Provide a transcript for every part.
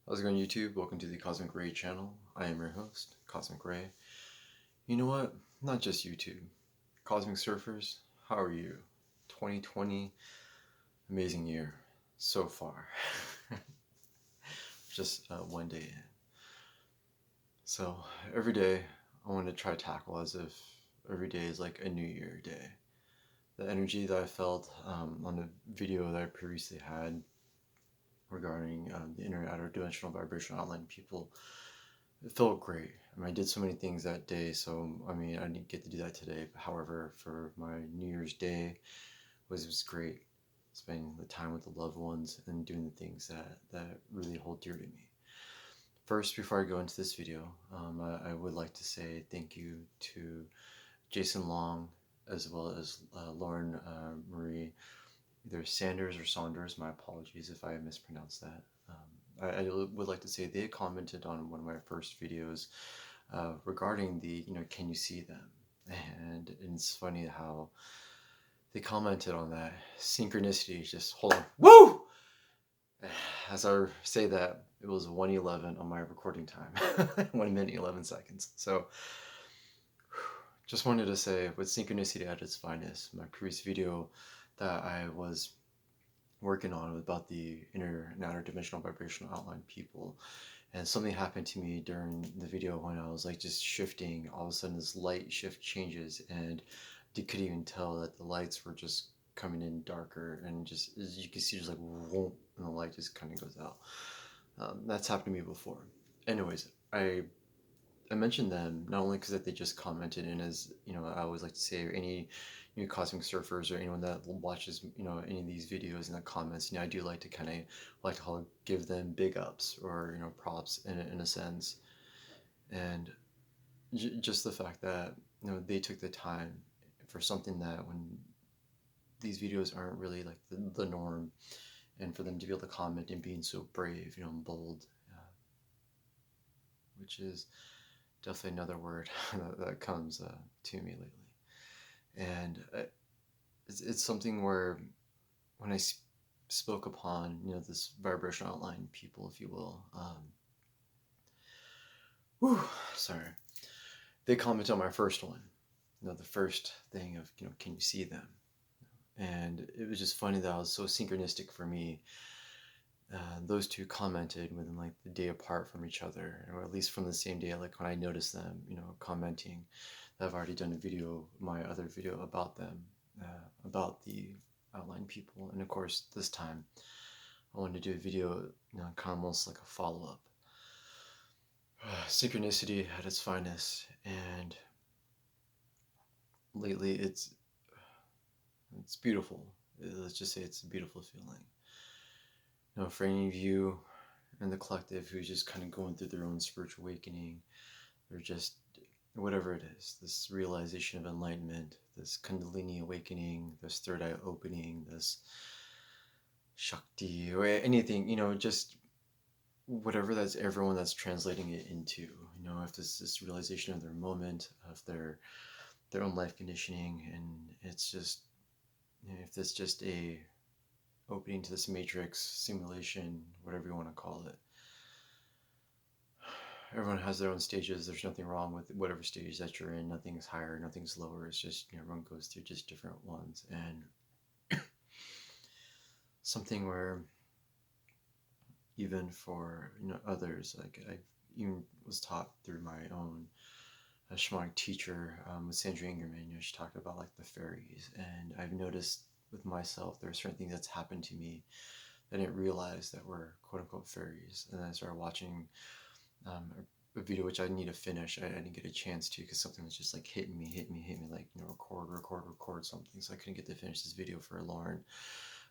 How's it going, YouTube? Welcome to the Cosmic Ray channel. I am your host, Cosmic Ray. You know what? Not just YouTube. Cosmic Surfers, how are you? 2020, amazing year so far. Just one day in. So every day I want to try to tackle as if every day is like a New Year day. The energy that I felt on the video that I previously had regarding the inner and outer dimensional vibrational outline people, it felt great. I did so many things that day, so I didn't get to do that today. However, for my New Year's Day, was great. Spending the time with the loved ones and doing the things that really hold dear to me. First, before I go into this video, I would like to say thank you to Jason Long, as well as Lauren Marie, either Sanders or Saunders. My apologies if I mispronounced that. I would like to say they commented on one of my first videos regarding the, can you see them? And it's funny how they commented on that. Synchronicity, just hold on. Woo! As I say that, it was 1:11 on my recording time. 1 minute, 11 seconds. So, just wanted to say, with synchronicity at its finest, my previous video that I was working on about the inner and outer dimensional vibrational outline people, and something happened to me during the video when I was like just shifting. All of a sudden this light shift changes, and you could even tell that the lights were just coming in darker, and just as you can see, just like whoop, and the light just kind of goes out. That's happened to me before. Anyways, I mentioned them not only because that they just commented, and as you know, I always like to say, any new cosmic surfers or anyone that watches, any of these videos and that comments, I do like to kind of like to give them big ups or props in a sense, and just the fact that they took the time for something that when these videos aren't really like the norm, and for them to be able to comment and being so brave, and bold, which is definitely another word that comes to me lately. And it's something where when I spoke upon, this vibrational outline people, if you will, whew, sorry, they commented on my first one, the first thing of, can you see them? And it was just funny that it was so synchronistic for me. Those two commented within like the day apart from each other, or at least from the same day, like when I noticed them, commenting. I've already done a video, my other video about them, about the outline people, and of course this time I wanted to do a video, kind of almost like a follow-up. Synchronicity at its finest, and lately it's beautiful. Let's just say it's a beautiful feeling. For any of you in the collective who's just kind of going through their own spiritual awakening, or just whatever it is, this realization of enlightenment, this Kundalini awakening, this third eye opening, this Shakti, or anything, just whatever that's everyone that's translating it into, if this realization of their moment, of their own life conditioning, and it's just, if it's just a opening to this matrix simulation, whatever you want to call it. Everyone has their own stages. There's nothing wrong with whatever stage that you're in. Nothing's higher, nothing's lower. It's just, everyone goes through just different ones. And something where even for others, like I even was taught through my own shamanic teacher, with Sandra Ingerman. She talked about like the fairies, and I've noticed with myself there are certain things that's happened to me that I didn't realize that were quote unquote fairies. And then I started watching a video which I need to finish. I didn't get a chance to because something was just like hitting me, like record something. So I couldn't get to finish this video for Lauren,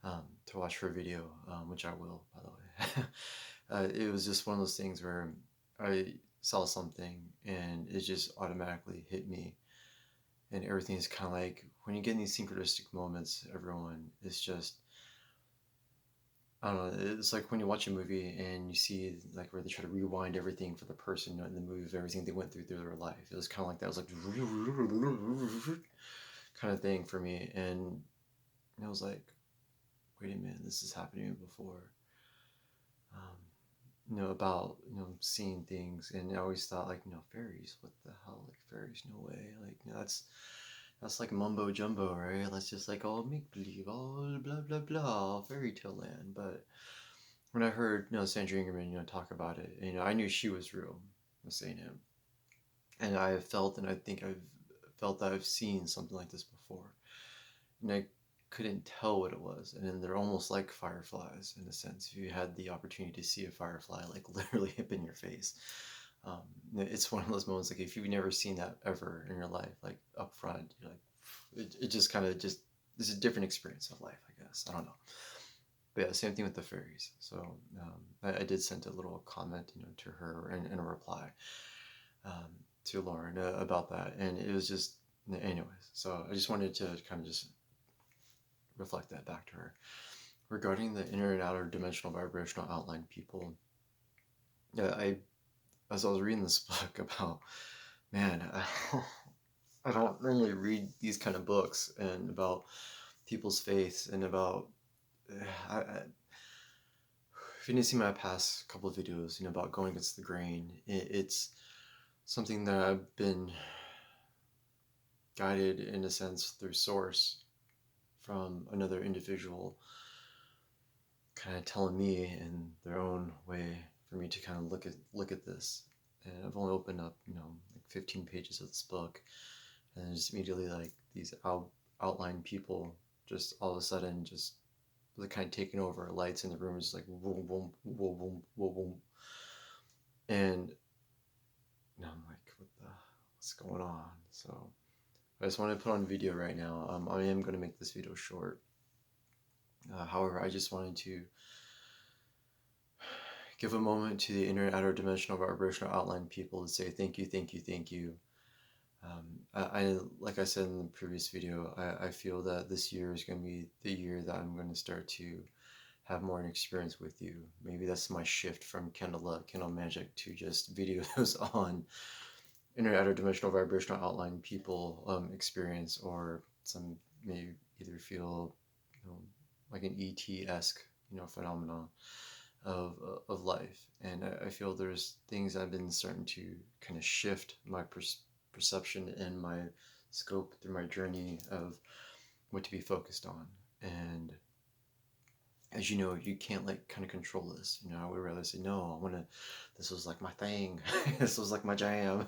to watch her video, which I will, by the way. It was just one of those things where I saw something and it just automatically hit me, and everything is kind of like when you get in these synchronistic moments, everyone is just, I don't know, it's like when you watch a movie and you see like where they try to rewind everything for the person in the movie of everything they went through their life. It was kind of like that. It was like kind of thing for me, and I was like, wait a minute, this has happened to me before. about seeing things, and I always thought like fairies, what the hell, like fairies, no way, like that's like mumbo jumbo, right? That's just like all make believe, all blah blah blah, fairy tale land. But when I heard Sandra Ingerman talk about it, I knew she was real, was saying it, and I have felt, and I think I've felt that I've seen something like this before, and I couldn't tell what it was. And then they're almost like fireflies in a sense. If you had the opportunity to see a firefly like literally up in your face, um, it's one of those moments like if you've never seen that ever in your life, like up front, you're like, it just kind of just this is a different experience of life, I guess. I don't know. But yeah, same thing with the fairies. So I did send a little comment, to her and a reply um, to Lauren about that, and it was just, anyways. So I just wanted to kind of just reflect that back to her regarding the inner and outer dimensional vibrational outline people. Yeah, as I was reading this book about, man, I don't normally read these kind of books and about people's faiths and about. If you didn't see my past couple of videos, about going against the grain, it's something that I've been guided in a sense through source from another individual kind of telling me in their own way for me to kind of look at this. And I've only opened up like 15 pages of this book, and just immediately like these outline people just all of a sudden just like kind of taking over. Lights in the room is just like boom boom boom boom boom boom, and I'm like, what's going on? So I just want to put on video right now. I am going to make this video short. However, I just wanted to give a moment to the inner and outer dimensional vibrational outline people to say thank you, thank you, thank you. I like I said in the previous video, I feel that this year is going to be the year that I'm going to start to have more experience with you. Maybe that's my shift from candle magic to just videos on inner outer dimensional vibrational outline people experience, or some may either feel like an ET-esque phenomenon of life. And I feel there's things I've been starting to kind of shift my perception and my scope through my journey of what to be focused on. And as you know, you can't like kind of control this. I would rather say no. I want to. This was like my thing. This was like my jam.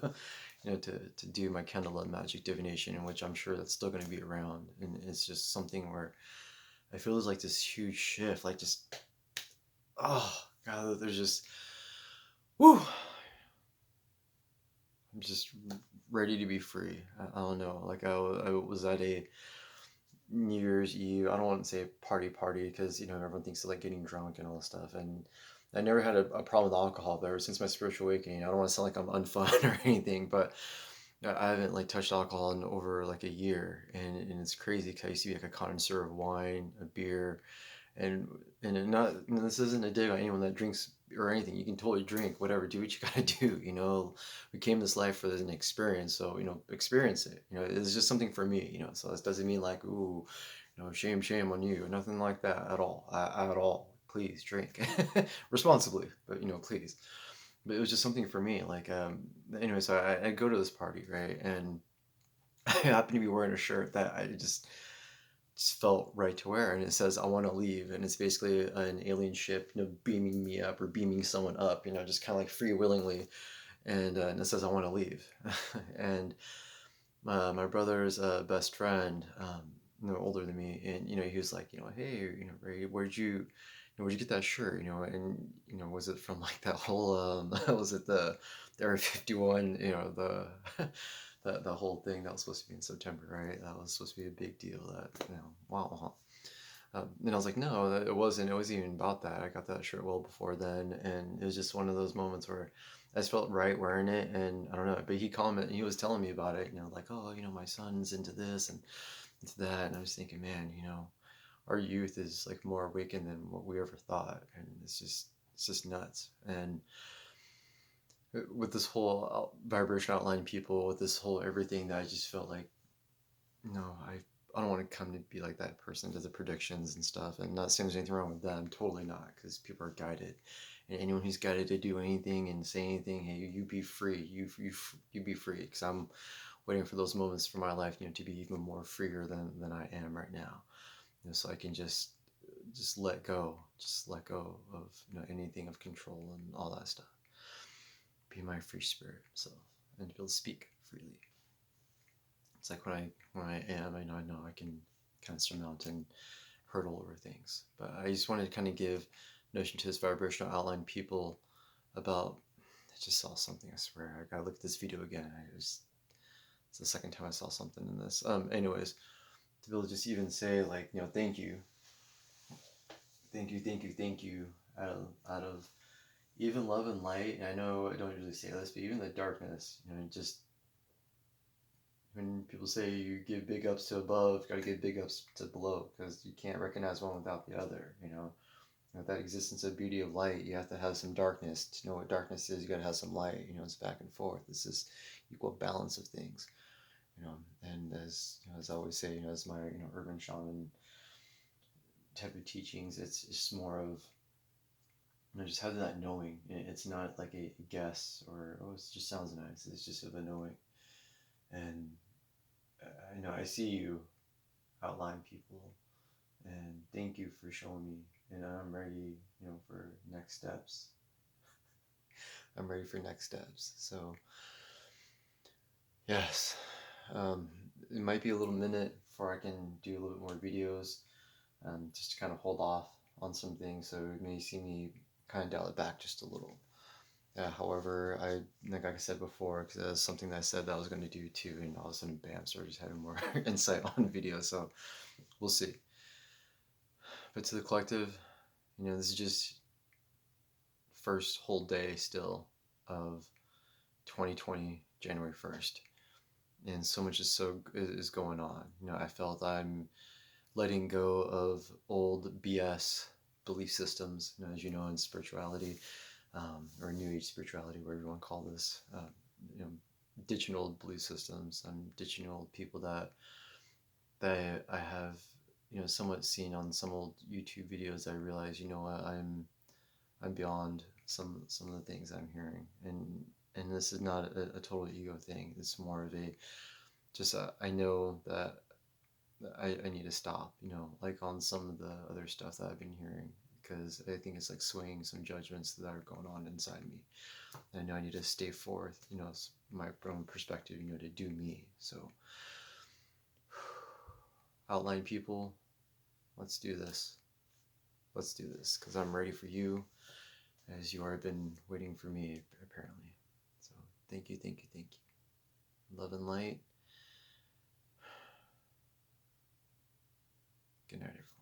To do my candlelight magic divination, in which I'm sure that's still going to be around. And it's just something where I feel there's like this huge shift, like just, oh God, there's just, whoo, I'm just ready to be free. I don't know, like I was at a New Year's Eve, I don't want to say party because, everyone thinks of like getting drunk and all this stuff. And I never had a problem with alcohol, but ever since my spiritual awakening, I don't want to sound like I'm unfun or anything, but I haven't like touched alcohol in over like a year, and it's crazy because I used to be like a connoisseur of wine, of beer, and this isn't a dig on anyone that drinks or anything. You can totally drink, whatever, do what you gotta do. We came this life for an experience, so experience it. It's just something for me. So this doesn't mean like ooh, shame on you, nothing like that at all. At all. Please drink responsibly, but please. But it was just something for me. Like anyway, so I go to this party, right, and I happen to be wearing a shirt that I just felt right to wear, and it says I want to leave, and it's basically an alien ship beaming me up or beaming someone up, just kind of like free willingly, and it says I want to leave. And my brother's best friend, older than me, and he was like, hey, Ray, where'd you get that shirt, and was it from like that whole was it the Area 51, the the whole thing that was supposed to be in September, right? That was supposed to be a big deal. That wow. And I was like, no, it wasn't. It wasn't even about that. I got that shirt well before then, and it was just one of those moments where I just felt right wearing it, and I don't know. But he was telling me about it, like, oh, my son's into this and into that, and I was thinking, man, our youth is like more awakened than what we ever thought, and it's just nuts. And with this whole vibration outline people, with this whole everything, that I just felt like, no, I don't want to come to be like that person, does the predictions and stuff. And not saying there's anything wrong with them, totally not, because people are guided. And anyone who's guided to do anything and say anything, hey, you be free. You be free. Because I'm waiting for those moments for my life, to be even more freer than I am right now. So I can just let go, of anything of control and all that stuff. Be my free spirit self and be able to speak freely. It's like when I am, I know I can kind of surmount and hurdle over things. But I just wanted to kind of give notion to this vibrational outline people about. I just saw something. I swear, I gotta look at this video again. It's the second time I saw something in this. Anyways, to be able to just even say like, thank you, thank you, out of even love and light. And I know I don't usually say this, but even the darkness, just when people say you give big ups to above, you gotta give big ups to below, because you can't recognize one without the other. With that existence of beauty of light, you have to have some darkness. To know what darkness is, you gotta have some light. It's back and forth. This is equal balance of things. And as I always say, as my urban shaman type of teachings, it's just more of just having that knowing. It's not like a guess or it just sounds nice. It's just of a knowing. And I see you, outline people, and thank you for showing me. And I'm ready, for next steps. I'm ready for next steps. So yes, it might be a little minute before I can do a little bit more videos. Just to kind of hold off on some things, so you may see me kind of dial it back just a little. However, like I said before, because that's something that I said that I was going to do too, and all of a sudden, bam, started just having more insight on video. So we'll see. But to the collective, this is just first whole day still of 2020, January 1st, and so much is going on. I felt I'm letting go of old BS belief systems, as you know, in spirituality, or New Age spirituality, whatever you want to call this. Ditching old belief systems. I'm ditching old people that I have, somewhat seen on some old YouTube videos. I realize, what, I'm beyond some of the things I'm hearing, and this is not a total ego thing. It's more of a just I know that I need to stop, like on some of the other stuff that I've been hearing, because I think it's like swaying some judgments that are going on inside me. And I know I need to stay forth, my own perspective, to do me. So, outline people, let's do this. Let's do this, because I'm ready for you, as you have been waiting for me, apparently. So, thank you, thank you, thank you. Love and light. Good night, everyone.